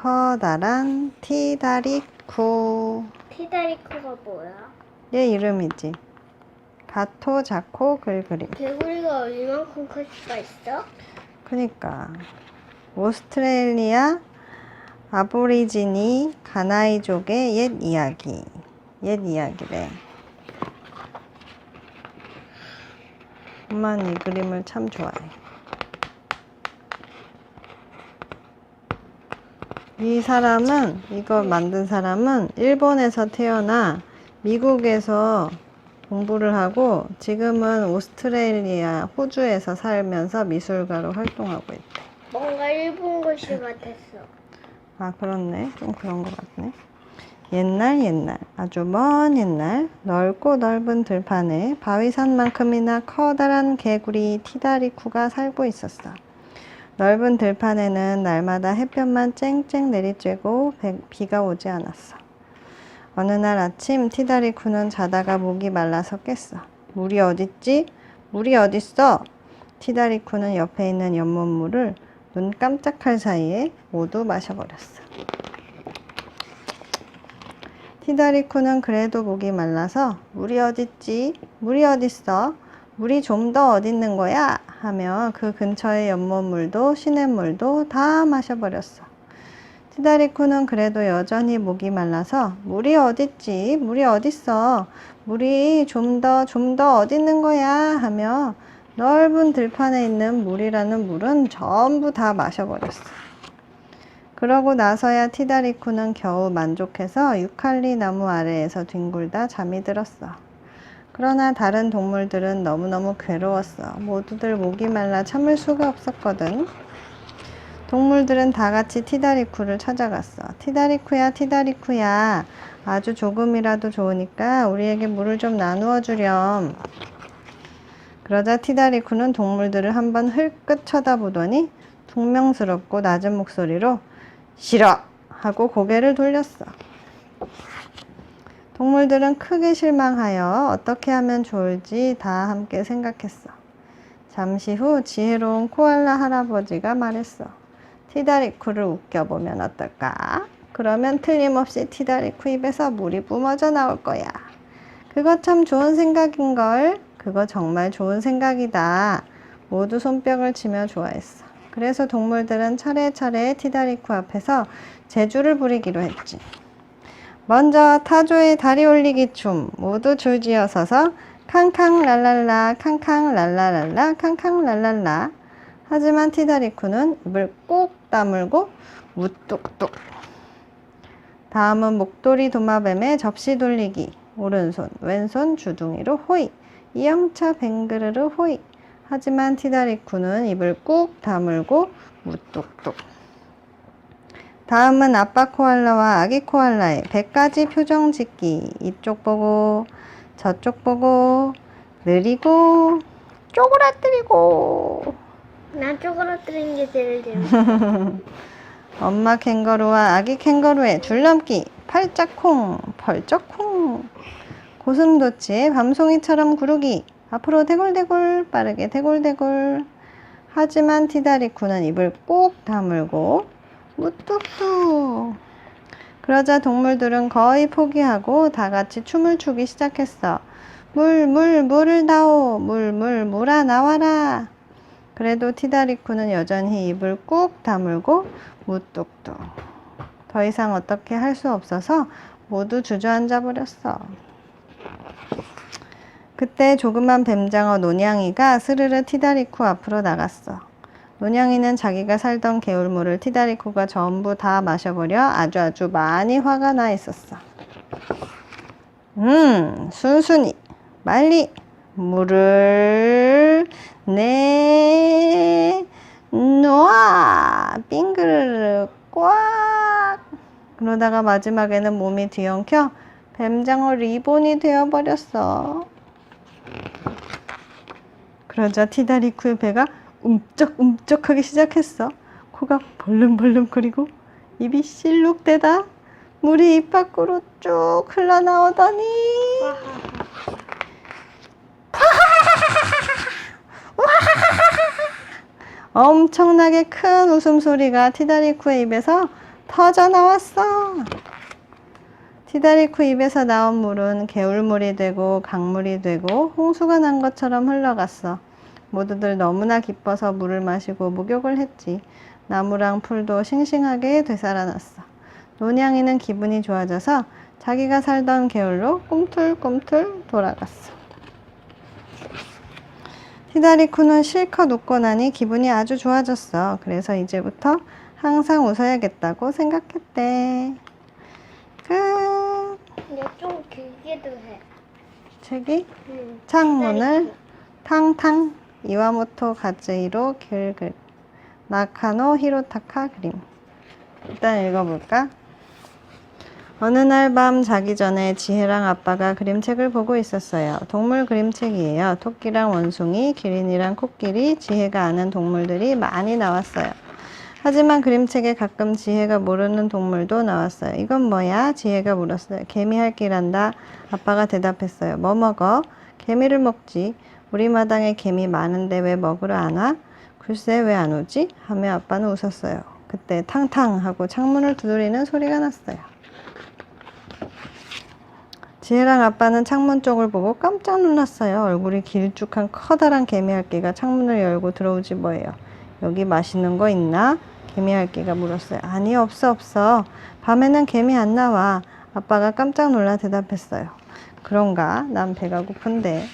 커다란 티다리쿠. 티다리쿠가 뭐야? 얘 이름이지. 가토, 자코, 글그림. 개구리가 얼마만큼 클 수가 있어? 그니까 오스트레일리아 아보리지니 가나이족의 옛 이야기. 옛 이야기래. 엄마는 이 그림을 참 좋아해. 이 사람은, 이거 만든 사람은 일본에서 태어나 미국에서 공부를 하고 지금은 오스트레일리아, 호주에서 살면서 미술가로 활동하고 있대. 뭔가 일본 글씨 같았어. 아, 그렇네. 좀 그런 것 같네. 옛날, 아주 먼 옛날, 넓고 넓은 들판에 바위산만큼이나 커다란 개구리 티다리쿠가 살고 있었어. 넓은 들판에는 날마다 햇볕만 쨍쨍 내리쬐고 비가 오지 않았어. 어느 날 아침 티다리쿠는 자다가 목이 말라서 깼어. 물이 어딨지? 물이 어딨어? 티다리쿠는 옆에 있는 연못물을 눈 깜짝할 사이에 모두 마셔버렸어. 티다리쿠는 그래도 목이 말라서 물이 어딨지? 물이 어딨어? 물이 좀 더 어딨는 거야? 하며 그 근처의 연못물도 시냇물도 다 마셔버렸어. 티다리쿠는 그래도 여전히 목이 말라서 물이 어딨지? 물이 어딨어? 물이 좀 더 어딨는 거야? 하며 넓은 들판에 있는 물이라는 물은 전부 다 마셔버렸어. 그러고 나서야 티다리쿠는 겨우 만족해서 유칼리 나무 아래에서 뒹굴다 잠이 들었어. 그러나 다른 동물들은 너무너무 괴로웠어. 모두들 목이 말라 참을 수가 없었거든. 동물들은 다 같이 티다리쿠를 찾아갔어. 티다리쿠야, 티다리쿠야. 아주 조금이라도 좋으니까 우리에게 물을 좀 나누어 주렴. 그러자 티다리쿠는 동물들을 한번 흘끗 쳐다보더니 퉁명스럽고 낮은 목소리로 싫어! 하고 고개를 돌렸어. 동물들은 크게 실망하여 어떻게 하면 좋을지 다 함께 생각했어. 잠시 후 지혜로운 코알라 할아버지가 말했어. 티다리쿠를 웃겨보면 어떨까? 그러면 틀림없이 티다리쿠 입에서 물이 뿜어져 나올 거야. 그거 참 좋은 생각인걸. 그거 정말 좋은 생각이다. 모두 손뼉을 치며 좋아했어. 그래서 동물들은 차례차례 티다리쿠 앞에서 재주를 부리기로 했지. 먼저 타조의 다리 올리기 춤. 모두 줄지어 서서 캉캉 랄랄라 캉캉 랄라랄라 캉캉 랄랄라. 하지만 티다리쿠는 입을 꾹 다물고 무뚝뚝. 다음은 목도리 도마뱀의 접시 돌리기. 오른손 왼손 주둥이로 호이. 이영차 뱅그르르 호이. 하지만 티다리쿠는 입을 꾹 다물고 무뚝뚝. 다음은 아빠 코알라와 아기 코알라의 100가지 표정 짓기. 이쪽 보고 저쪽 보고 느리고 쪼그라뜨리고. 난 쪼그라뜨리는 게 제일 재밌어. 엄마 캥거루와 아기 캥거루의 줄넘기. 팔짝콩 펄쩍콩. 고슴도치의 밤송이처럼 구르기. 앞으로 대굴대굴 빠르게 대굴대굴. 하지만 티다리쿠는 입을 꾹 다물고 무뚝뚝. 그러자 동물들은 거의 포기하고 다 같이 춤을 추기 시작했어. 물을 다오. 물아 나와라. 그래도 티다리쿠는 여전히 입을 꾹 다물고 무뚝뚝. 더 이상 어떻게 할 수 없어서 모두 주저앉아 버렸어. 그때 조그만 뱀장어 논양이가 스르르 티다리쿠 앞으로 나갔어. 논양이는 자기가 살던 개울물을 티다리쿠가 전부 다 마셔버려 아주 많이 화가 나 있었어. 순순히 빨리 물을 내놔. 빙그르르 꽉. 그러다가 마지막에는 몸이 뒤엉켜 뱀장어 리본이 되어버렸어. 그러자 티다리쿠의 배가 움쩍움쩍하기 시작했어. 코가 벌름벌름거리고 입이 실룩대다 물이 입 밖으로 쭉 흘러나오더니 엄청나게 큰 웃음소리가 티다리쿠의 입에서 터져 나왔어. 티다리쿠 입에서 나온 물은 개울물이 되고 강물이 되고 홍수가 난 것처럼 흘러갔어. 모두들 너무나 기뻐서 물을 마시고 목욕을 했지. 나무랑 풀도 싱싱하게 되살아났어. 논양이는 기분이 좋아져서 자기가 살던 개울로 꿈틀꿈틀 돌아갔어. 티다리쿠는 실컷 웃고 나니 기분이 아주 좋아졌어. 그래서 이제부터 항상 웃어야겠다고 생각했대. 끝. 근데 좀 길게도 해. 책이 응. 창문을 탕탕 이와모토 가즈이로 긁 나카노 히로타카 그림. 일단 읽어볼까? 어느 날 밤 자기 전에 지혜랑 아빠가 그림책을 보고 있었어요. 동물 그림책이에요. 토끼랑 원숭이, 기린이랑 코끼리, 지혜가 아는 동물들이 많이 나왔어요. 하지만 그림책에 가끔 지혜가 모르는 동물도 나왔어요. 이건 뭐야? 지혜가 물었어요. 개미핥기란다. 아빠가 대답했어요. 뭐 먹어? 개미를 먹지. 우리 마당에 개미 많은데 왜 먹으러 안 와? 글쎄 왜 안 오지? 하며 아빠는 웃었어요. 그때 탕탕 하고 창문을 두드리는 소리가 났어요. 지혜랑 아빠는 창문 쪽을 보고 깜짝 놀랐어요. 얼굴이 길쭉한 커다란 개미핥기가 창문을 열고 들어오지 뭐예요. 여기 맛있는 거 있나? 개미핥기가 물었어요. 아니 없어. 밤에는 개미 안 나와. 아빠가 깜짝 놀라 대답했어요. 그런가? 난 배가 고픈데.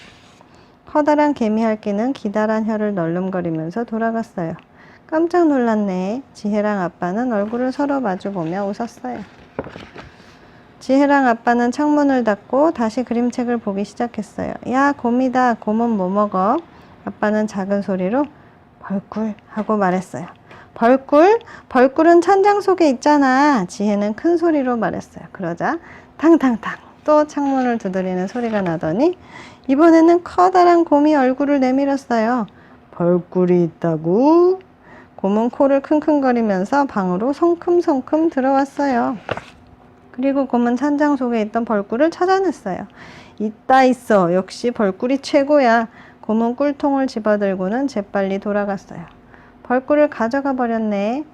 커다란 개미핥기는 기다란 혀를 널름거리면서 돌아갔어요. 깜짝 놀랐네. 지혜랑 아빠는 얼굴을 서로 마주보며 웃었어요. 지혜랑 아빠는 창문을 닫고 다시 그림책을 보기 시작했어요. 야, 곰이다. 곰은 뭐 먹어? 아빠는 작은 소리로 벌꿀 하고 말했어요. 벌꿀? 벌꿀은 천장 속에 있잖아. 지혜는 큰 소리로 말했어요. 그러자 탕탕탕 또 창문을 두드리는 소리가 나더니 이번에는 커다란 곰이 얼굴을 내밀었어요. 벌꿀이 있다고? 곰은 코를 킁킁거리면서 방으로 성큼성큼 들어왔어요. 그리고 곰은 찬장 속에 있던 벌꿀을 찾아냈어요. 있다 있어. 역시 벌꿀이 최고야. 곰은 꿀통을 집어들고는 재빨리 돌아갔어요. 벌꿀을 가져가 버렸네.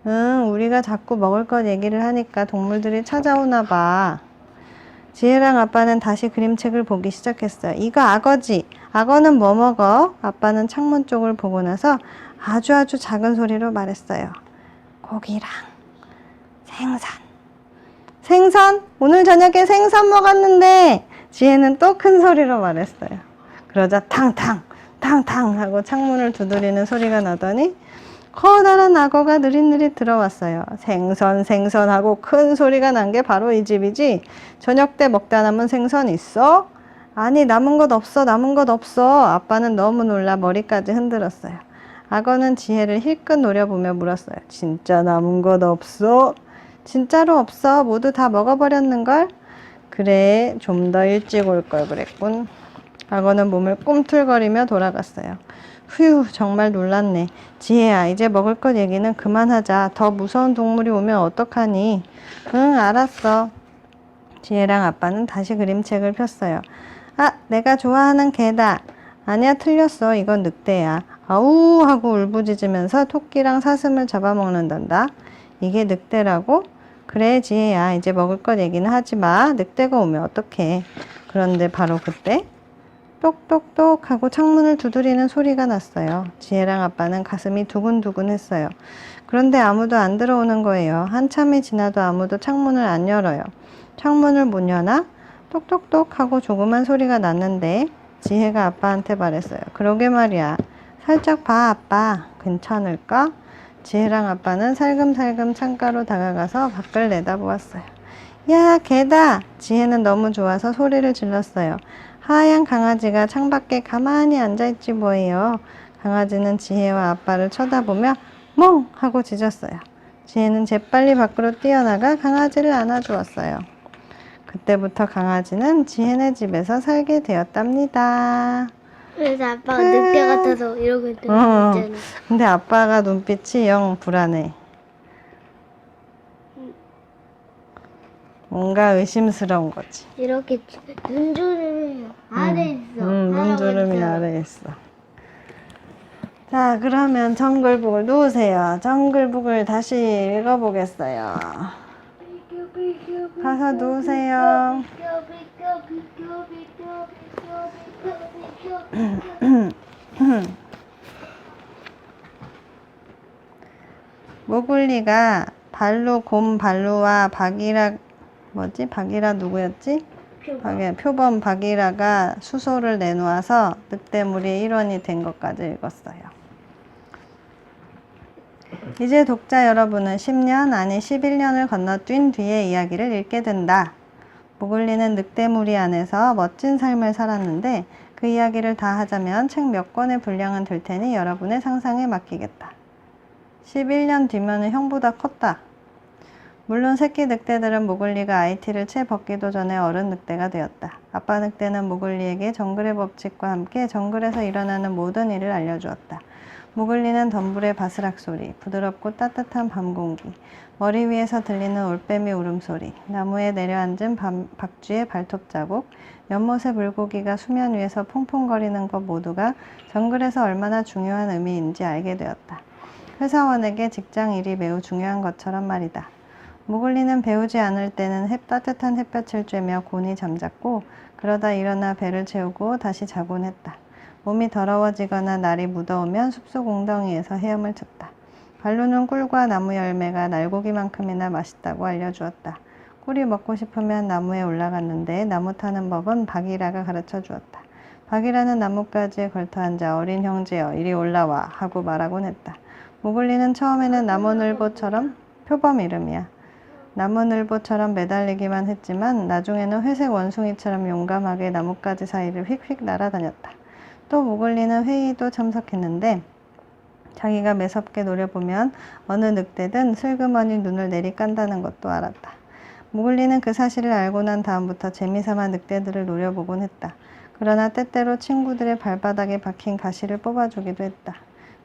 응, 우리가 자꾸 먹을 것 얘기를 하니까 동물들이 찾아오나 봐. 지혜랑 아빠는 다시 그림책을 보기 시작했어요. 이거 악어지. 악어는 뭐 먹어? 아빠는 창문 쪽을 보고 나서 아주 작은 소리로 말했어요. 고기랑 생선. 생선? 오늘 저녁에 생선 먹었는데. 지혜는 또 큰 소리로 말했어요. 그러자 탕탕 하고 창문을 두드리는 소리가 나더니 커다란 악어가 느릿느릿 들어왔어요. 생선 하고 큰 소리가 난 게 바로 이 집이지. 저녁 때 먹다 남은 생선 있어? 아니 남은 것 없어. 아빠는 너무 놀라 머리까지 흔들었어요. 악어는 지혜를 힐끗 노려보며 물었어요. 진짜 남은 것 없어? 진짜로 없어. 모두 다 먹어버렸는걸? 그래, 좀 더 일찍 올 걸 그랬군. 악어는 몸을 꿈틀거리며 돌아갔어요. 휴, 정말 놀랐네. 지혜야, 이제 먹을 것 얘기는 그만하자. 더 무서운 동물이 오면 어떡하니? 응, 알았어. 지혜랑 아빠는 다시 그림책을 폈어요. 아, 내가 좋아하는 개다. 아니야, 틀렸어. 이건 늑대야. 아우 하고 울부짖으면서 토끼랑 사슴을 잡아먹는단다. 이게 늑대라고? 그래, 지혜야. 이제 먹을 것 얘기는 하지 마. 늑대가 오면 어떡해. 그런데 바로 그때 똑똑똑 하고 창문을 두드리는 소리가 났어요. 지혜랑 아빠는 가슴이 두근두근 했어요. 그런데 아무도 안 들어오는 거예요. 한참이 지나도 아무도 창문을 안 열어요. 창문을 못 여나? 똑똑똑 하고 조그만 소리가 났는데 지혜가 아빠한테 말했어요. 그러게 말이야. 살짝 봐, 아빠. 괜찮을까? 지혜랑 아빠는 살금살금 창가로 다가가서 밖을 내다보았어요. 야, 개다! 지혜는 너무 좋아서 소리를 질렀어요. 하얀 강아지가 창밖에 가만히 앉아있지 뭐예요. 강아지는 지혜와 아빠를 쳐다보며 멍! 하고 짖었어요. 지혜는 재빨리 밖으로 뛰어나가 강아지를 안아주었어요. 그때부터 강아지는 지혜네 집에서 살게 되었답니다. 그래서 아빠가 늑대 같아서 이러고 있는 거 있잖아. 근데 아빠가 눈빛이 영 불안해. 뭔가 의심스러운 거지. 이렇게 눈주름이 아래 있어. 눈주름이 할아버지처럼. 아래에 있어. 자, 그러면 정글북을 놓으세요. 정글북을 다시 읽어보겠어요. 가서 누우세요. 모글리가 곰 발루와 박이라 누구였지? 표범 박이라가 수소를 내놓아서 늑대무리의 일원이 된 것까지 읽었어요. 이제 독자 여러분은 10년, 아니 11년을 건너뛴 뒤의 이야기를 읽게 된다. 모글리는 늑대무리 안에서 멋진 삶을 살았는데 그 이야기를 다 하자면 책 몇 권의 분량은 될 테니 여러분의 상상에 맡기겠다. 11년 뒤면은 형보다 컸다. 물론 새끼 늑대들은 모글리가 IT를 채 벗기도 전에 어른 늑대가 되었다. 아빠 늑대는 모글리에게 정글의 법칙과 함께 정글에서 일어나는 모든 일을 알려주었다. 모글리는 덤불의 바스락 소리, 부드럽고 따뜻한 밤 공기, 머리 위에서 들리는 올빼미 울음소리, 나무에 내려앉은 박쥐의 발톱 자국, 연못의 물고기가 수면 위에서 퐁퐁거리는 것 모두가 정글에서 얼마나 중요한 의미인지 알게 되었다. 회사원에게 직장 일이 매우 중요한 것처럼 말이다. 모글리는 배우지 않을 때는 따뜻한 햇볕을 쬐며 곤히 잠잤고 그러다 일어나 배를 채우고 다시 자곤 했다. 몸이 더러워지거나 날이 무더우면 숲속 웅덩이에서 헤엄을 쳤다. 발루는 꿀과 나무 열매가 날고기만큼이나 맛있다고 알려주었다. 꿀이 먹고 싶으면 나무에 올라갔는데 나무 타는 법은 박이라가 가르쳐 주었다. 박이라는 나뭇가지에 걸터 앉아 어린 형제여 이리 올라와 하고 말하곤 했다. 모글리는 처음에는 나무늘보처럼 표범 이름이야. 나무늘보처럼 매달리기만 했지만 나중에는 회색 원숭이처럼 용감하게 나뭇가지 사이를 휙휙 날아다녔다. 또 모글리는 회의도 참석했는데 자기가 매섭게 노려보면 어느 늑대든 슬그머니 눈을 내리깐다는 것도 알았다. 모글리는 그 사실을 알고 난 다음부터 재미삼아 늑대들을 노려보곤 했다. 그러나 때때로 친구들의 발바닥에 박힌 가시를 뽑아주기도 했다.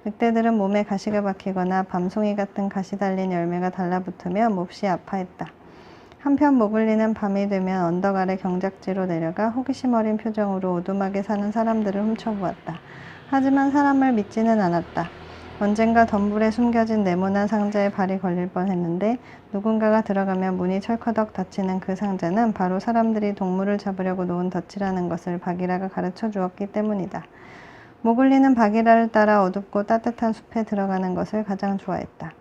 늑대들은 몸에 가시가 박히거나 밤송이 같은 가시 달린 열매가 달라붙으며 몹시 아파했다. 한편 모글리는 밤이 되면 언덕 아래 경작지로 내려가 호기심 어린 표정으로 오두막에 사는 사람들을 훔쳐보았다. 하지만 사람을 믿지는 않았다. 언젠가 덤불에 숨겨진 네모난 상자에 발이 걸릴 뻔했는데 누군가가 들어가면 문이 철커덕 닫히는 그 상자는 바로 사람들이 동물을 잡으려고 놓은 덫이라는 것을 박이라가 가르쳐 주었기 때문이다. 모글리는 박이라를 따라 어둡고 따뜻한 숲에 들어가는 것을 가장 좋아했다.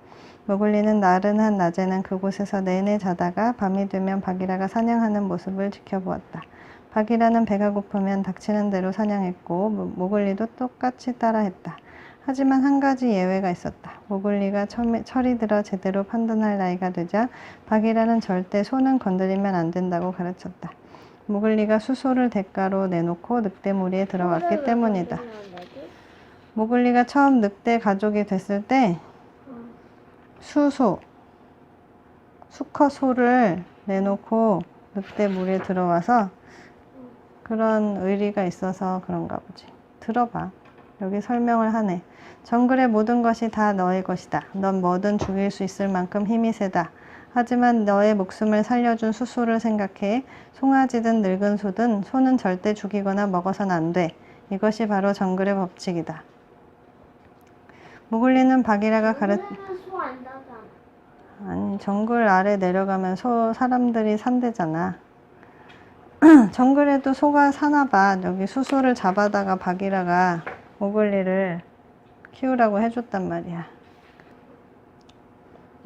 모글리는 나른한 낮에는 그곳에서 내내 자다가 밤이 되면 박이라가 사냥하는 모습을 지켜보았다. 박이라는 배가 고프면 닥치는 대로 사냥했고 모글리도 똑같이 따라했다. 하지만 한 가지 예외가 있었다. 모글리가 철이 들어 제대로 판단할 나이가 되자 박이라는 절대 손은 건드리면 안 된다고 가르쳤다. 모글리가 수소를 대가로 내놓고 늑대무리에 들어갔기 때문이다. 모글리가 처음 늑대 가족이 됐을 때 수컷 소를 내놓고 늑대 무리에 들어와서 그런 의리가 있어서 그런가 보지. 들어봐. 여기 설명을 하네. 정글의 모든 것이 다 너의 것이다. 넌 뭐든 죽일 수 있을 만큼 힘이 세다. 하지만 너의 목숨을 살려준 수소를 생각해. 송아지든 늙은 소든 소는 절대 죽이거나 먹어선 안 돼. 이것이 바로 정글의 법칙이다. 모글리는 박이라가 아니 정글 아래 내려가면 사람들이 산대잖아. 정글에도 소가 사나봐. 여기 수소를 잡아다가 박이라가 모글리를 키우라고 해줬단 말이야.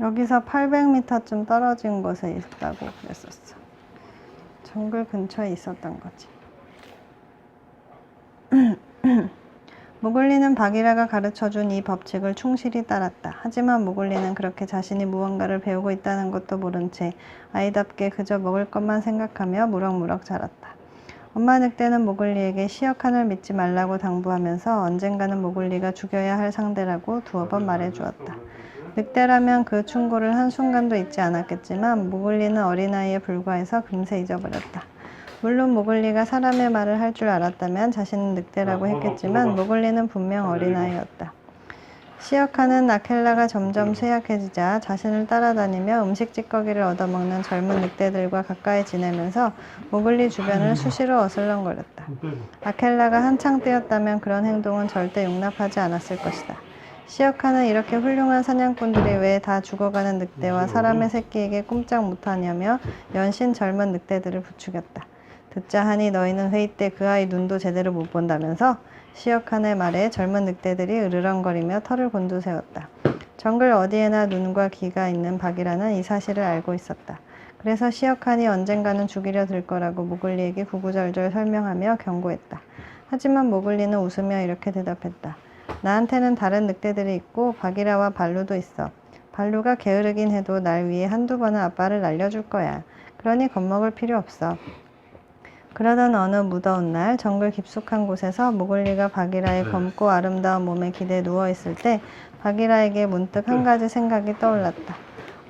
여기서 800m쯤 떨어진 곳에 있다고 그랬었어. 정글 근처에 있었던 거지. 모글리는 박이라가 가르쳐준 이 법칙을 충실히 따랐다. 하지만 모글리는 그렇게 자신이 무언가를 배우고 있다는 것도 모른 채 아이답게 그저 먹을 것만 생각하며 무럭무럭 자랐다. 엄마 늑대는 모글리에게 시역하늘 믿지 말라고 당부하면서 언젠가는 모글리가 죽여야 할 상대라고 두어 번 말해주었다. 늑대라면 그 충고를 한순간도 잊지 않았겠지만 모글리는 어린아이에 불과해서 금세 잊어버렸다. 물론 모글리가 사람의 말을 할 줄 알았다면 자신은 늑대라고 했겠지만 모글리는 분명 어린아이였다. 시어카는 아켈라가 점점 쇠약해지자 자신을 따라다니며 음식 찌꺼기를 얻어먹는 젊은 늑대들과 가까이 지내면서 모글리 주변을 수시로 어슬렁거렸다. 아켈라가 한창 때였다면 그런 행동은 절대 용납하지 않았을 것이다. 시어카는 이렇게 훌륭한 사냥꾼들이 왜 다 죽어가는 늑대와 사람의 새끼에게 꼼짝 못하냐며 연신 젊은 늑대들을 부추겼다. 듣자 하니 너희는 회의 때 그 아이 눈도 제대로 못 본다면서? 시어칸의 말에 젊은 늑대들이 으르렁거리며 털을 곤두세웠다. 정글 어디에나 눈과 귀가 있는 박이라는 이 사실을 알고 있었다. 그래서 시어칸이 언젠가는 죽이려 들 거라고 모글리에게 구구절절 설명하며 경고했다. 하지만 모글리는 웃으며 이렇게 대답했다. 나한테는 다른 늑대들이 있고 바기라와 발루도 있어. 발루가 게으르긴 해도 날 위해 한두 번은 아빠를 날려줄 거야. 그러니 겁먹을 필요 없어. 그러던 어느 무더운 날 정글 깊숙한 곳에서 모글리가 바기라의 검고 아름다운 몸에 기대 누워있을 때 바기라에게 문득 한 가지 생각이 떠올랐다.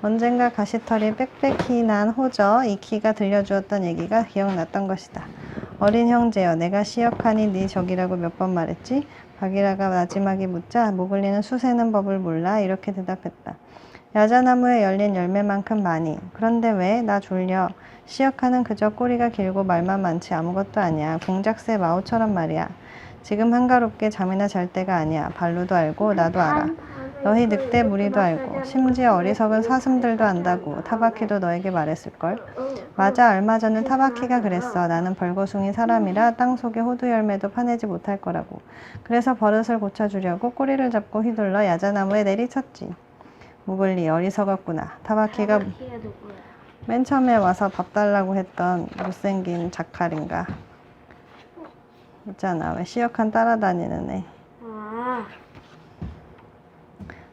언젠가 가시털이 빽빽히 난 호저 이키가 들려주었던 얘기가 기억났던 것이다. 어린 형제여, 내가 시어카니 네 적이라고 몇 번 말했지? 바기라가 마지막에 묻자 모글리는 수세는 법을 몰라 이렇게 대답했다. 야자나무에 열린 열매만큼 많이. 그런데 왜? 나 졸려. 시어카는 그저 꼬리가 길고 말만 많지 아무것도 아니야. 공작새 마오처럼 말이야. 지금 한가롭게 잠이나 잘 때가 아니야. 발루도 알고 나도 알아. 너희 늑대 무리도 알고 심지어 어리석은 사슴들도 안다고. 타바키도 너에게 말했을걸. 맞아, 얼마 전에 타바키가 그랬어. 나는 벌거숭이 사람이라 땅속에 호두 열매도 파내지 못할 거라고. 그래서 버릇을 고쳐주려고 꼬리를 잡고 휘둘러 야자나무에 내리쳤지. 모글리 어리석었구나. 타바키가 맨 처음에 와서 밥 달라고 했던 못생긴 자칼인가. 있잖아, 왜 시어칸 따라다니는 애.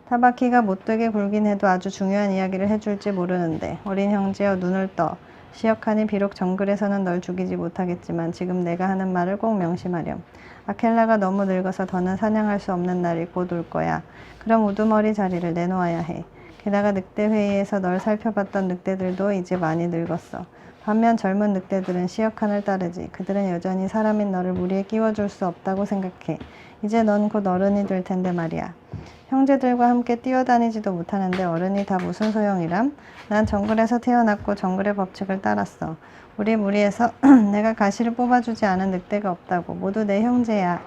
타바키가 못되게 굴긴 해도 아주 중요한 이야기를 해줄지 모르는데. 어린 형제여, 눈을 떠. 시어칸이 비록 정글에서는 널 죽이지 못하겠지만 지금 내가 하는 말을 꼭 명심하렴. 아켈라가 너무 늙어서 더는 사냥할 수 없는 날이 곧 올 거야. 그럼 우두머리 자리를 내놓아야 해. 게다가 늑대 회의에서 널 살펴봤던 늑대들도 이제 많이 늙었어. 반면 젊은 늑대들은 시어칸을 따르지. 그들은 여전히 사람인 너를 무리에 끼워줄 수 없다고 생각해. 이제 넌 곧 어른이 될 텐데 말이야. 형제들과 함께 뛰어다니지도 못하는데 어른이 다 무슨 소용이람? 난 정글에서 태어났고 정글의 법칙을 따랐어. 우리 무리에서 내가 가시를 뽑아주지 않은 늑대가 없다고. 모두 내 형제야.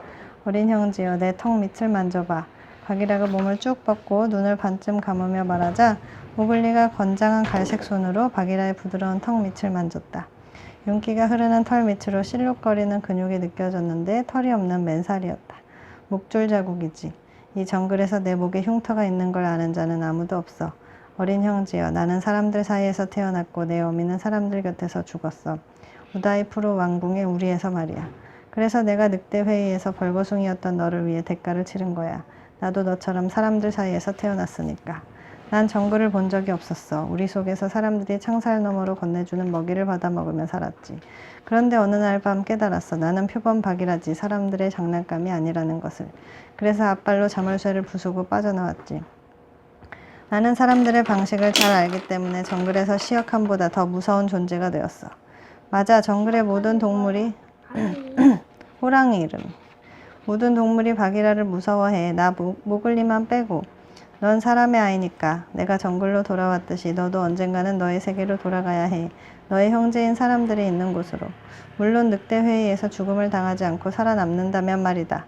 어린 형제여, 내 턱 밑을 만져봐. 바기라가 몸을 쭉 뻗고 눈을 반쯤 감으며 말하자 모글리가 건장한 갈색 손으로 바기라의 부드러운 턱 밑을 만졌다. 윤기가 흐르는 털 밑으로 실룩거리는 근육이 느껴졌는데 털이 없는 맨살이었다. 목줄 자국이지. 이 정글에서 내 목에 흉터가 있는 걸 아는 자는 아무도 없어. 어린 형제여, 나는 사람들 사이에서 태어났고 내 어미는 사람들 곁에서 죽었어. 우다이프로 왕궁의 우리에서 말이야. 그래서 내가 늑대 회의에서 벌거숭이였던 너를 위해 대가를 치른 거야. 나도 너처럼 사람들 사이에서 태어났으니까. 난 정글을 본 적이 없었어. 우리 속에서 사람들이 창살 너머로 건네주는 먹이를 받아 먹으며 살았지. 그런데 어느 날 밤 깨달았어. 나는 표범 박이라지 사람들의 장난감이 아니라는 것을. 그래서 앞발로 자물쇠를 부수고 빠져나왔지. 나는 사람들의 방식을 잘 알기 때문에 정글에서 시어칸보다 더 무서운 존재가 되었어. 맞아, 정글의 모든 동물이 호랑이 이름. 모든 동물이 바기라를 무서워해. 나 모글리만 빼고. 넌 사람의 아이니까. 내가 정글로 돌아왔듯이 너도 언젠가는 너의 세계로 돌아가야 해. 너의 형제인 사람들이 있는 곳으로. 물론 늑대 회의에서 죽음을 당하지 않고 살아남는다면 말이다.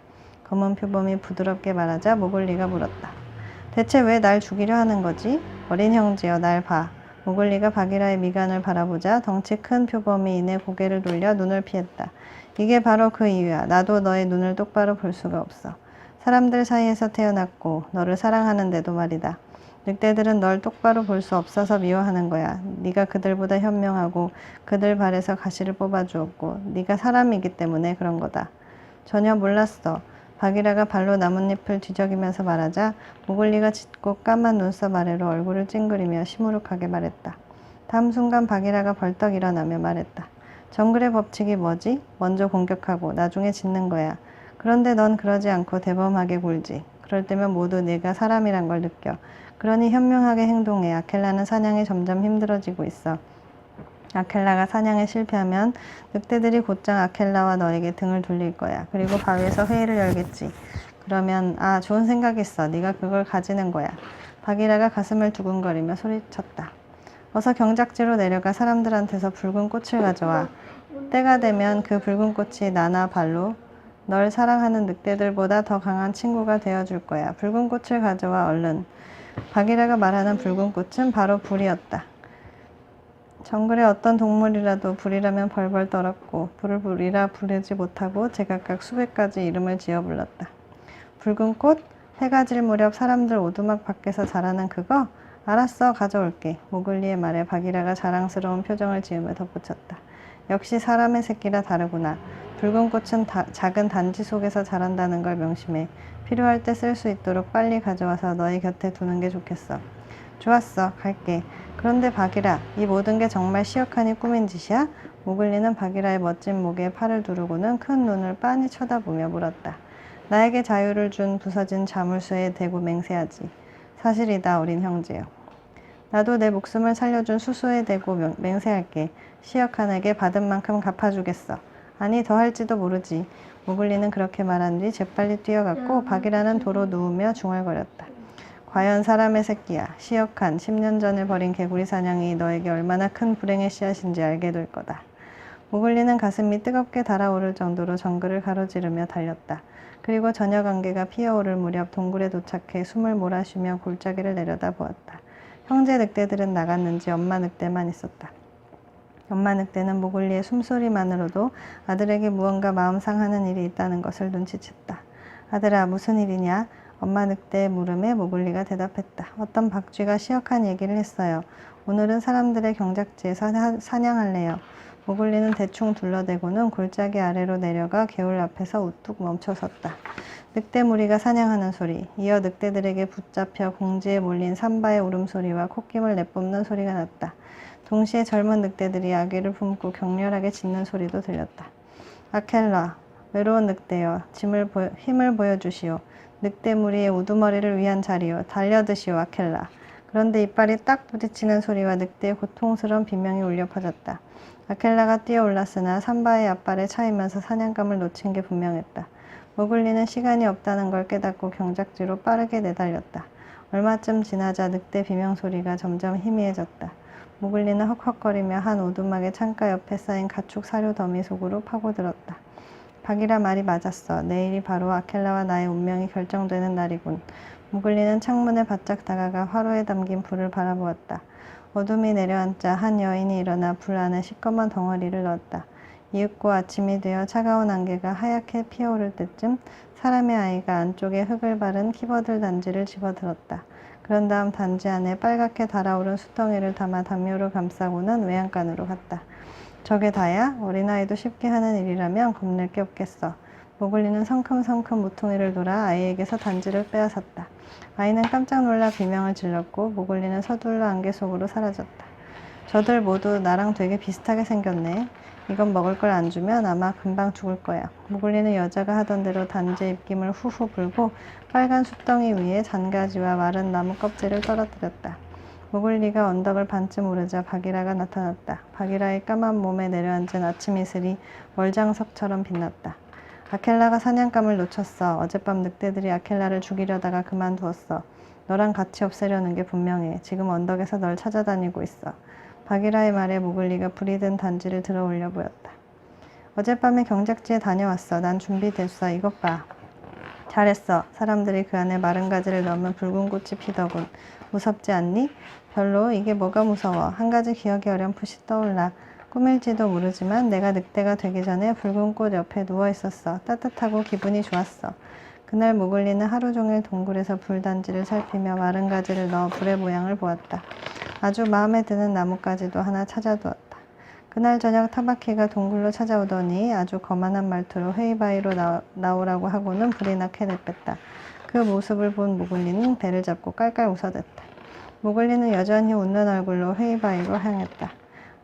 검은 표범이 부드럽게 말하자 모글리가 물었다. 대체 왜 날 죽이려 하는 거지? 어린 형제여, 날 봐. 모글리가 바기라의 미간을 바라보자 덩치 큰 표범이 이내 고개를 돌려 눈을 피했다. 이게 바로 그 이유야. 나도 너의 눈을 똑바로 볼 수가 없어. 사람들 사이에서 태어났고 너를 사랑하는데도 말이다. 늑대들은 널 똑바로 볼 수 없어서 미워하는 거야. 네가 그들보다 현명하고 그들 발에서 가시를 뽑아주었고 네가 사람이기 때문에 그런 거다. 전혀 몰랐어. 바기라가 발로 나뭇잎을 뒤적이면서 말하자 모글리가 짙고 까만 눈썹 아래로 얼굴을 찡그리며 시무룩하게 말했다. 다음 순간 바기라가 벌떡 일어나며 말했다. 정글의 법칙이 뭐지? 먼저 공격하고 나중에 짖는 거야. 그런데 넌 그러지 않고 대범하게 굴지. 그럴 때면 모두 네가 사람이란 걸 느껴. 그러니 현명하게 행동해. 아켈라는 사냥이 점점 힘들어지고 있어. 아켈라가 사냥에 실패하면 늑대들이 곧장 아켈라와 너에게 등을 돌릴 거야. 그리고 바위에서 회의를 열겠지. 그러면 아, 좋은 생각 있어. 네가 그걸 가지는 거야. 바기라가 가슴을 두근거리며 소리쳤다. 어서 경작지로 내려가 사람들한테서 붉은 꽃을 가져와. 때가 되면 그 붉은 꽃이 나나 발로 널 사랑하는 늑대들보다 더 강한 친구가 되어줄 거야. 붉은 꽃을 가져와 얼른. 바기라가 말하는 붉은 꽃은 바로 불이었다. 정글의 어떤 동물이라도 불이라면 벌벌 떨었고 불을 불이라 부르지 못하고 제각각 수백 가지 이름을 지어 불렀다. 붉은 꽃? 해가 질 무렵 사람들 오두막 밖에서 자라는 그거? 알았어, 가져올게. 모글리의 말에 바기라가 자랑스러운 표정을 지으며 덧붙였다. 역시 사람의 새끼라 다르구나. 붉은 꽃은 작은 단지 속에서 자란다는 걸 명심해. 필요할 때 쓸 수 있도록 빨리 가져와서 너희 곁에 두는 게 좋겠어. 좋았어, 갈게. 그런데 바기라, 이 모든 게 정말 시역하니 꾸민 짓이야? 모글리는 바기라의 멋진 목에 팔을 두르고는 큰 눈을 빤히 쳐다보며 물었다. 나에게 자유를 준 부서진 자물쇠에 대고 맹세하지. 사실이다, 어린 형제여. 나도 내 목숨을 살려준 수소에 대고 맹세할게. 시역한에게 받은 만큼 갚아주겠어. 아니, 더 할지도 모르지. 모글리는 그렇게 말한 뒤 재빨리 뛰어갔고 바기라는 도로 누우며 중얼거렸다. 과연 사람의 새끼야. 시역한 10년 전에 벌인 개구리 사냥이 너에게 얼마나 큰 불행의 씨앗인지 알게 될 거다. 모글리는 가슴이 뜨겁게 달아오를 정도로 정글을 가로지르며 달렸다. 그리고 저녁 안개가 피어오를 무렵 동굴에 도착해 숨을 몰아쉬며 골짜기를 내려다 보았다. 형제 늑대들은 나갔는지 엄마 늑대만 있었다. 엄마 늑대는 모글리의 숨소리만으로도 아들에게 무언가 마음 상하는 일이 있다는 것을 눈치챘다. 아들아, 무슨 일이냐? 엄마 늑대의 물음에 모글리가 대답했다. 어떤 박쥐가 시역한 얘기를 했어요. 오늘은 사람들의 경작지에서 사냥할래요. 모글리는 대충 둘러대고는 골짜기 아래로 내려가 개울 앞에서 우뚝 멈춰섰다. 늑대 무리가 사냥하는 소리, 이어 늑대들에게 붙잡혀 공지에 몰린 삼바의 울음소리와 콧김을 내뿜는 소리가 났다. 동시에 젊은 늑대들이 아기를 품고 격렬하게 짖는 소리도 들렸다. 아켈라, 외로운 늑대여, 힘을 보여주시오. 늑대 무리의 우두머리를 위한 자리요. 달려드시오, 아켈라. 그런데 이빨이 딱 부딪히는 소리와 늑대의 고통스러운 비명이 울려 퍼졌다. 아켈라가 뛰어올랐으나 삼바의 앞발에 차이면서 사냥감을 놓친 게 분명했다. 모글리는 시간이 없다는 걸 깨닫고 경작지로 빠르게 내달렸다. 얼마쯤 지나자 늑대 비명소리가 점점 희미해졌다. 모글리는 헉헉거리며 한 오두막의 창가 옆에 쌓인 가축 사료 더미 속으로 파고들었다. 바기라 말이 맞았어. 내일이 바로 아켈라와 나의 운명이 결정되는 날이군. 모글리는 창문에 바짝 다가가 화로에 담긴 불을 바라보았다. 어둠이 내려앉자 한 여인이 일어나 불 안에 시꺼먼 덩어리를 넣었다. 이윽고 아침이 되어 차가운 안개가 하얗게 피어오를 때쯤 사람의 아이가 안쪽에 흙을 바른 키보드 단지를 집어들었다. 그런 다음 단지 안에 빨갛게 달아오른 수덩이를 담아 담요로 감싸고는 외양간으로 갔다. 저게 다야? 어린아이도 쉽게 하는 일이라면 겁낼 게 없겠어. 모글리는 성큼성큼 모퉁이를 돌아 아이에게서 단지를 빼앗았다. 아이는 깜짝 놀라 비명을 질렀고 모글리는 서둘러 안개 속으로 사라졌다. 저들 모두 나랑 되게 비슷하게 생겼네. 이건 먹을 걸 안 주면 아마 금방 죽을 거야. 모글리는 여자가 하던 대로 단지의 입김을 후후 불고 빨간 숫덩이 위에 잔가지와 마른 나무 껍질을 떨어뜨렸다. 모글리가 언덕을 반쯤 오르자 바기라가 나타났다. 바기라의 까만 몸에 내려앉은 아침 이슬이 월장석처럼 빛났다. 아켈라가 사냥감을 놓쳤어. 어젯밤 늑대들이 아켈라를 죽이려다가 그만두었어. 너랑 같이 없애려는 게 분명해. 지금 언덕에서 널 찾아다니고 있어. 바기라의 말에 모글리가 불이 든 단지를 들어 올려 보였다. 어젯밤에 경작지에 다녀왔어. 난 준비됐어. 이것 봐. 잘했어. 사람들이 그 안에 마른 가지를 넣으면 붉은 꽃이 피더군. 무섭지 않니? 별로. 이게 뭐가 무서워. 한 가지 기억이 어렴풋이 떠올라. 꿈일지도 모르지만 내가 늑대가 되기 전에 붉은 꽃 옆에 누워 있었어. 따뜻하고 기분이 좋았어. 그날 모글리는 하루 종일 동굴에서 불단지를 살피며 마른 가지를 넣어 불의 모양을 보았다. 아주 마음에 드는 나뭇가지도 하나 찾아두었다. 그날 저녁 타바키가 동굴로 찾아오더니 아주 거만한 말투로 회의바위로 나오라고 하고는 불이 나게 내뺐다. 그 모습을 본 모글리는 배를 잡고 깔깔 웃어댔다. 모글리는 여전히 웃는 얼굴로 회의바위로 향했다.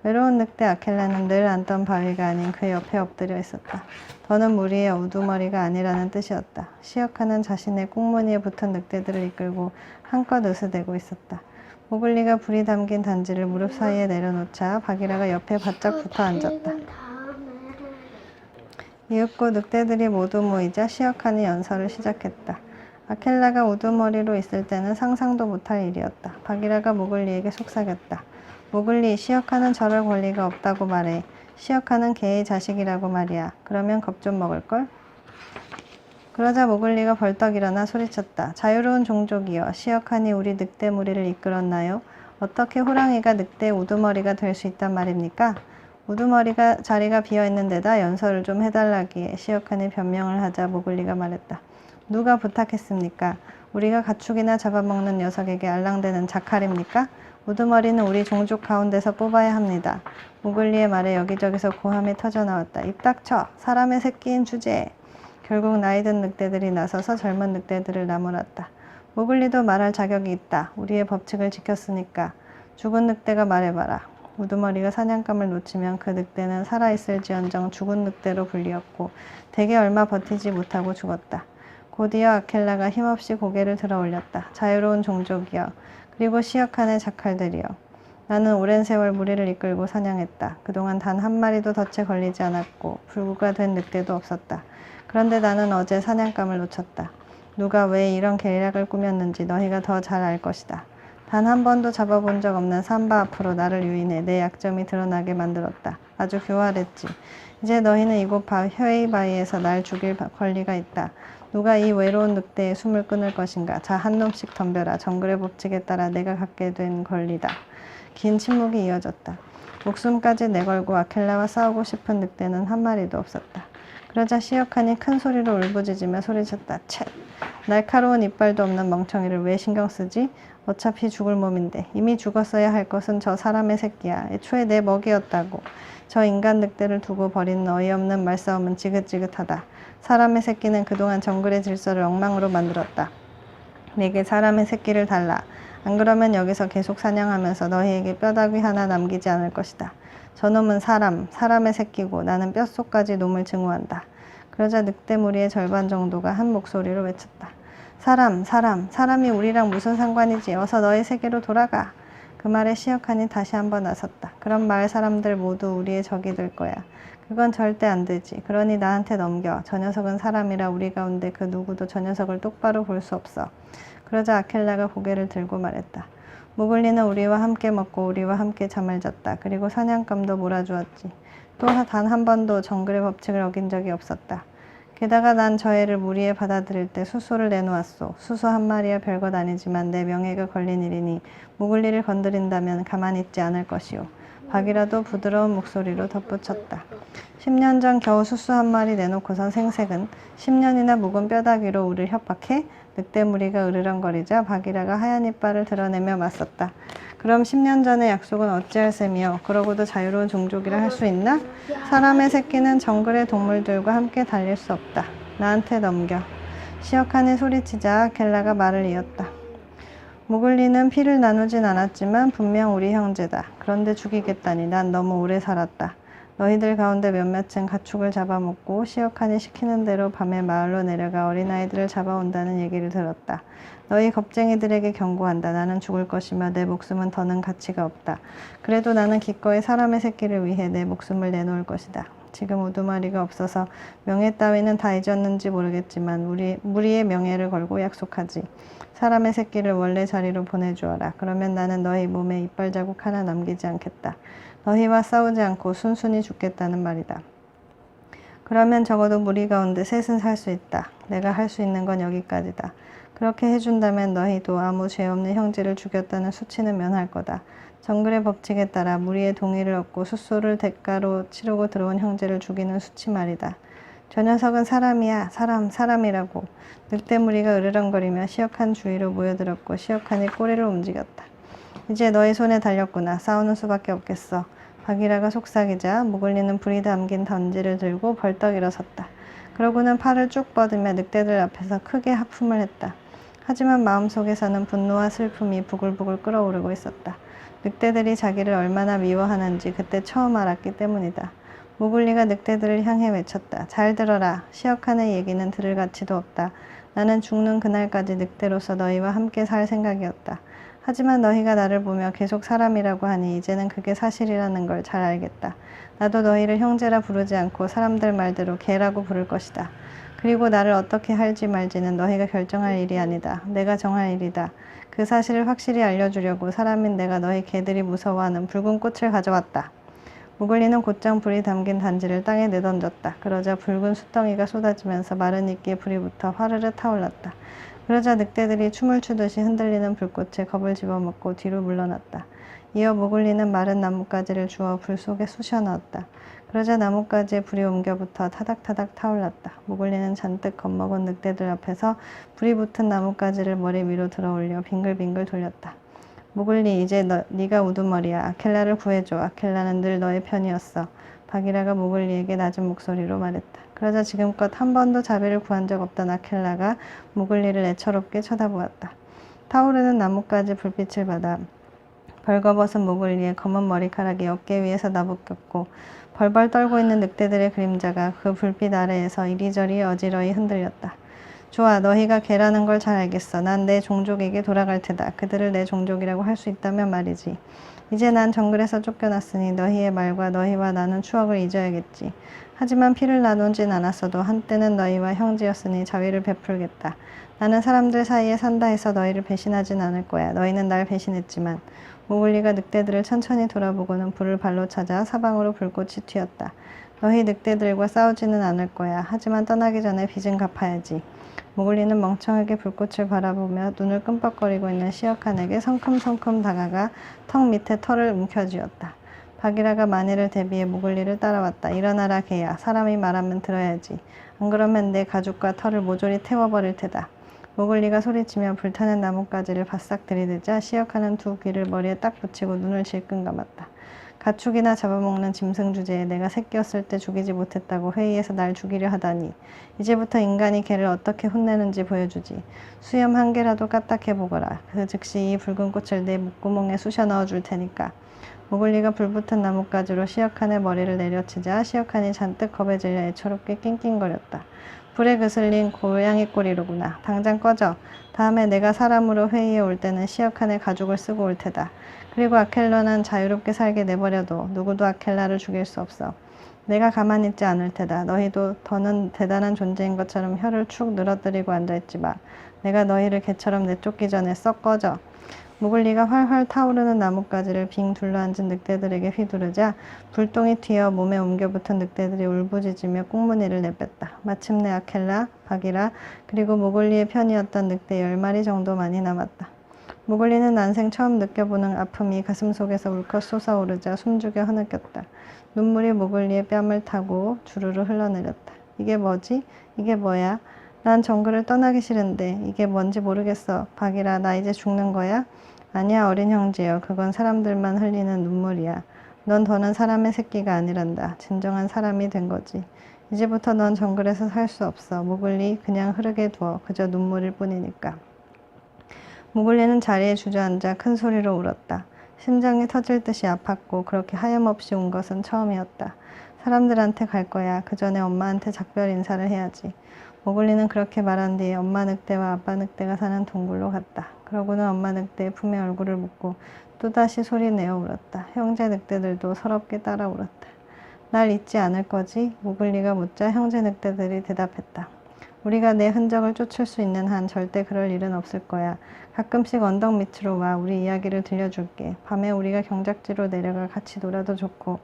외로운 늑대 아켈라는 늘 앉던 바위가 아닌 그 옆에 엎드려 있었다. 더는 무리의 우두머리가 아니라는 뜻이었다. 시역하는 자신의 꽁무니에 붙은 늑대들을 이끌고 한껏 으스대고 있었다. 모글리가 불이 담긴 단지를 무릎 사이에 내려놓자 바기라가 옆에 바짝 붙어 앉았다. 이윽고 늑대들이 모두 모이자 시어칸이 연설을 시작했다. 아켈라가 우두머리로 있을 때는 상상도 못할 일이었다. 바기라가 모글리에게 속삭였다. 모글리, 시어칸은 저럴 권리가 없다고 말해. 시어칸은 개의 자식이라고 말이야. 그러면 겁 좀 먹을걸? 그러자 모글리가 벌떡 일어나 소리쳤다. 자유로운 종족이여, 시어칸이 우리 늑대 무리를 이끌었나요? 어떻게 호랑이가 늑대 우두머리가 될 수 있단 말입니까? 우두머리가 자리가 비어있는 데다 연설을 좀 해달라기에 시어칸이 변명을 하자 모글리가 말했다. 누가 부탁했습니까? 우리가 가축이나 잡아먹는 녀석에게 알랑대는 자칼입니까? 우두머리는 우리 종족 가운데서 뽑아야 합니다. 모글리의 말에 여기저기서 고함이 터져나왔다. 입 닥쳐! 사람의 새끼인 주제에! 결국 나이든 늑대들이 나서서 젊은 늑대들을 나무랐다. 모글리도 말할 자격이 있다. 우리의 법칙을 지켰으니까. 죽은 늑대가 말해봐라. 우두머리가 사냥감을 놓치면 그 늑대는 살아있을지언정 죽은 늑대로 불리었고 대개 얼마 버티지 못하고 죽었다. 곧이어 아켈라가 힘없이 고개를 들어 올렸다. 자유로운 종족이여, 그리고 시역한의 자칼들이여. 나는 오랜 세월 무리를 이끌고 사냥했다. 그동안 단 한 마리도 덫에 걸리지 않았고 불구가 된 늑대도 없었다. 그런데 나는 어제 사냥감을 놓쳤다. 누가 왜 이런 계략을 꾸몄는지 너희가 더 잘 알 것이다. 단 한 번도 잡아본 적 없는 삼바 앞으로 나를 유인해 내 약점이 드러나게 만들었다. 아주 교활했지. 이제 너희는 이곳 회의바위에서 날 죽일 권리가 있다. 누가 이 외로운 늑대의 숨을 끊을 것인가. 자, 한 놈씩 덤벼라. 정글의 법칙에 따라 내가 갖게 된 권리다. 긴 침묵이 이어졌다. 목숨까지 내걸고 아켈라와 싸우고 싶은 늑대는 한 마리도 없었다. 그러자 시어칸이 큰 소리로 울부짖으며 소리쳤다. 쳇! 날카로운 이빨도 없는 멍청이를 왜 신경 쓰지? 어차피 죽을 몸인데. 이미 죽었어야 할 것은 저 사람의 새끼야. 애초에 내 먹이였다고. 저 인간 늑대를 두고 벌이는 어이없는 말싸움은 지긋지긋하다. 사람의 새끼는 그동안 정글의 질서를 엉망으로 만들었다. 내게 사람의 새끼를 달라. 안 그러면 여기서 계속 사냥하면서 너희에게 뼈다귀 하나 남기지 않을 것이다. 저놈은 사람의 새끼고 나는 뼛속까지 놈을 증오한다. 그러자 늑대 무리의 절반 정도가 한 목소리로 외쳤다. 사람이 우리랑 무슨 상관이지? 어서 너의 세계로 돌아가. 그 말에 시어칸이 다시 한번 나섰다. 그런 마을 사람들 모두 우리의 적이 될 거야. 그건 절대 안 되지. 그러니 나한테 넘겨. 저 녀석은 사람이라 우리 가운데 그 누구도 저 녀석을 똑바로 볼 수 없어. 그러자 아켈라가 고개를 들고 말했다. 모글리는 우리와 함께 먹고 우리와 함께 잠을 잤다. 그리고 사냥감도 몰아주었지. 또 단 한 번도 정글의 법칙을 어긴 적이 없었다. 게다가 난 저 애를 무리에 받아들일 때 수소를 내놓았소. 수소 한 마리야 별것 아니지만 내 명예가 걸린 일이니 모글리를 건드린다면 가만히 있지 않을 것이오. 박이라도 부드러운 목소리로 덧붙였다. 10년 전 겨우 수소 한 마리 내놓고선 생색은 10년이나 묵은 뼈다귀로 우리를 협박해? 늑대 무리가 으르렁거리자 박이라가 하얀 이빨을 드러내며 맞섰다. 그럼 10년 전의 약속은 어찌할 셈이여? 그러고도 자유로운 종족이라 할 수 있나? 사람의 새끼는 정글의 동물들과 함께 달릴 수 없다. 나한테 넘겨. 시어칸이 소리치자 켈라가 말을 이었다. 모글리는 피를 나누진 않았지만 분명 우리 형제다. 그런데 죽이겠다니 난 너무 오래 살았다. 너희들 가운데 몇몇은 가축을 잡아먹고 시어칸이 시키는 대로 밤에 마을로 내려가 어린아이들을 잡아온다는 얘기를 들었다. 너희 겁쟁이들에게 경고한다. 나는 죽을 것이며 내 목숨은 더는 가치가 없다. 그래도 나는 기꺼이 사람의 새끼를 위해 내 목숨을 내놓을 것이다. 지금 우두머리가 없어서 명예 따위는 다 잊었는지 모르겠지만 무리의 명예를 걸고 약속하지. 사람의 새끼를 원래 자리로 보내주어라. 그러면 나는 너희 몸에 이빨 자국 하나 남기지 않겠다. 너희와 싸우지 않고 순순히 죽겠다는 말이다. 그러면 적어도 무리 가운데 셋은 살 수 있다. 내가 할 수 있는 건 여기까지다. 그렇게 해준다면 너희도 아무 죄 없는 형제를 죽였다는 수치는 면할 거다. 정글의 법칙에 따라 무리의 동의를 얻고 수소를 대가로 치르고 들어온 형제를 죽이는 수치 말이다. 저 녀석은 사람이야. 사람이라고. 늑대 무리가 으르렁거리며 시어칸 주위로 모여들었고 시어칸이 꼬리를 움직였다. 이제 너희 손에 달렸구나. 싸우는 수밖에 없겠어. 바기라가 속삭이자 모글리는 불이 담긴 던지를 들고 벌떡 일어섰다. 그러고는 팔을 쭉 뻗으며 늑대들 앞에서 크게 하품을 했다. 하지만 마음속에서는 분노와 슬픔이 부글부글 끓어오르고 있었다. 늑대들이 자기를 얼마나 미워하는지 그때 처음 알았기 때문이다. 모글리가 늑대들을 향해 외쳤다. 잘 들어라. 시어칸의 얘기는 들을 가치도 없다. 나는 죽는 그날까지 늑대로서 너희와 함께 살 생각이었다. 하지만 너희가 나를 보며 계속 사람이라고 하니 이제는 그게 사실이라는 걸 잘 알겠다. 나도 너희를 형제라 부르지 않고 사람들 말대로 개라고 부를 것이다. 그리고 나를 어떻게 할지 말지는 너희가 결정할 일이 아니다. 내가 정할 일이다. 그 사실을 확실히 알려주려고 사람인 내가 너희 개들이 무서워하는 붉은 꽃을 가져왔다. 무글리는 곧장 불이 담긴 단지를 땅에 내던졌다. 그러자 붉은 숯덩이가 쏟아지면서 마른 이끼에 불이 붙어 화르르 타올랐다. 그러자 늑대들이 춤을 추듯이 흔들리는 불꽃에 겁을 집어먹고 뒤로 물러났다. 이어 무글리는 마른 나뭇가지를 주워 불 속에 쑤셔 넣었다. 그러자 나뭇가지에 불이 옮겨붙어 타닥타닥 타올랐다. 무글리는 잔뜩 겁먹은 늑대들 앞에서 불이 붙은 나뭇가지를 머리 위로 들어올려 빙글빙글 돌렸다. 무글리, 이제 네가 우두머리야. 아켈라를 구해줘. 아켈라는 늘 너의 편이었어. 바기라가 무글리에게 낮은 목소리로 말했다. 그러자 지금껏 한 번도 자비를 구한 적 없던 아켈라가 무글리를 애처롭게 쳐다보았다. 타오르는 나뭇가지 불빛을 받아 벌거벗은 무글리의 검은 머리카락이 어깨 위에서 나부꼈고 벌벌 떨고 있는 늑대들의 그림자가 그 불빛 아래에서 이리저리 어지러이 흔들렸다. 좋아, 너희가 개라는 걸 잘 알겠어. 난 내 종족에게 돌아갈 테다. 그들을 내 종족이라고 할 수 있다면 말이지. 이제 난 정글에서 쫓겨났으니 너희의 말과 너희와 나는 추억을 잊어야겠지. 하지만 피를 나누진 않았어도 한때는 너희와 형제였으니 자위를 베풀겠다. 나는 사람들 사이에 산다 해서 너희를 배신하진 않을 거야. 너희는 날 배신했지만. 무글리가 늑대들을 천천히 돌아보고는 불을 발로 찾아 사방으로 불꽃이 튀었다. 너희 늑대들과 싸우지는 않을 거야. 하지만 떠나기 전에 빚은 갚아야지. 무글리는 멍청하게 불꽃을 바라보며 눈을 끔뻑거리고 있는 시어칸에게 성큼성큼 다가가 턱 밑에 털을 움켜쥐었다. 바기라가 만일을 대비해 무글리를 따라왔다. 일어나라 개야. 사람이 말하면 들어야지. 안 그러면 내 가죽과 털을 모조리 태워버릴 테다. 무글리가 소리치며 불타는 나뭇가지를 바싹 들이대자 시어칸은 두 귀를 머리에 딱 붙이고 눈을 질끈 감았다. 가축이나 잡아먹는 짐승 주제에 내가 새끼였을 때 죽이지 못했다고 회의에서 날 죽이려 하다니. 이제부터 인간이 개를 어떻게 혼내는지 보여주지. 수염 한 개라도 까딱해보거라. 그 즉시 이 붉은 꽃을 내 목구멍에 쑤셔 넣어줄 테니까. 무글리가 불붙은 나뭇가지로 시어칸의 머리를 내려치자 시어칸이 잔뜩 겁에 질려 애처롭게 낑낑거렸다. 불에 그슬린 고양이 꼬리로구나. 당장 꺼져. 다음에 내가 사람으로 회의에 올 때는 시어칸의 가죽을 쓰고 올 테다. 그리고 아켈라는 자유롭게 살게 내버려둬. 누구도 아켈라를 죽일 수 없어. 내가 가만히 있지 않을 테다. 너희도 더는 대단한 존재인 것처럼 혀를 축 늘어뜨리고 앉아있지 마. 내가 너희를 개처럼 내쫓기 전에 썩 꺼져. 무글리가 활활 타오르는 나뭇가지를 빙 둘러앉은 늑대들에게 휘두르자 불똥이 튀어 몸에 옮겨붙은 늑대들이 울부짖으며 꽁무니를 내뱉다. 마침내 아켈라, 바기라, 그리고 무글리의 편이었던 늑대 10마리 정도만이 남았다. 무글리는 난생 처음 느껴보는 아픔이 가슴속에서 울컥 솟아오르자 숨죽여 흐느꼈다. 눈물이 무글리의 뺨을 타고 주르르 흘러내렸다. 이게 뭐지? 이게 뭐야? 난 정글을 떠나기 싫은데 이게 뭔지 모르겠어. 바기라, 나 이제 죽는 거야? 아니야, 어린 형제여. 그건 사람들만 흘리는 눈물이야. 넌 더는 사람의 새끼가 아니란다. 진정한 사람이 된 거지. 이제부터 넌 정글에서 살 수 없어. 무글리, 그냥 흐르게 두어. 그저 눈물일 뿐이니까. 무글리는 자리에 주저앉아 큰 소리로 울었다. 심장이 터질 듯이 아팠고 그렇게 하염없이 운 것은 처음이었다. 사람들한테 갈 거야. 그 전에 엄마한테 작별 인사를 해야지. 무글리는 그렇게 말한 뒤에 엄마 늑대와 아빠 늑대가 사는 동굴로 갔다. 그러고는 엄마 늑대의 품에 얼굴을 묻고 또다시 소리내어 울었다. 형제 늑대들도 서럽게 따라 울었다. 날 잊지 않을 거지? 무글리가 묻자 형제 늑대들이 대답했다. 우리가 내 흔적을 쫓을 수 있는 한 절대 그럴 일은 없을 거야. 가끔씩 언덕 밑으로 와. 우리 이야기를 들려줄게. 밤에 우리가 경작지로 내려가 같이 놀아도 좋고.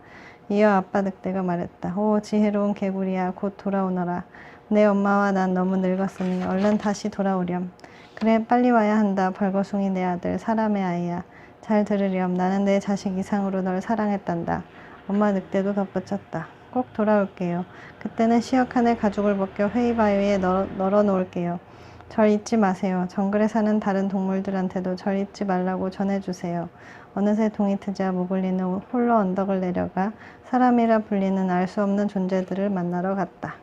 이어 아빠 늑대가 말했다. 오, 지혜로운 개구리야. 곧 돌아오너라. 내 엄마와 난 너무 늙었으니 얼른 다시 돌아오렴. 그래, 빨리 와야 한다. 벌거숭이 내 아들, 사람의 아이야. 잘 들으렴. 나는 내 자식 이상으로 널 사랑했단다. 엄마 늑대도 덧붙였다. 꼭 돌아올게요. 그때는 시어칸의 가죽을 벗겨 회의바위에 널어 놓을게요. 절 잊지 마세요. 정글에 사는 다른 동물들한테도 절 잊지 말라고 전해주세요. 어느새 동이 트자 무글리는 홀로 언덕을 내려가 사람이라 불리는 알 수 없는 존재들을 만나러 갔다.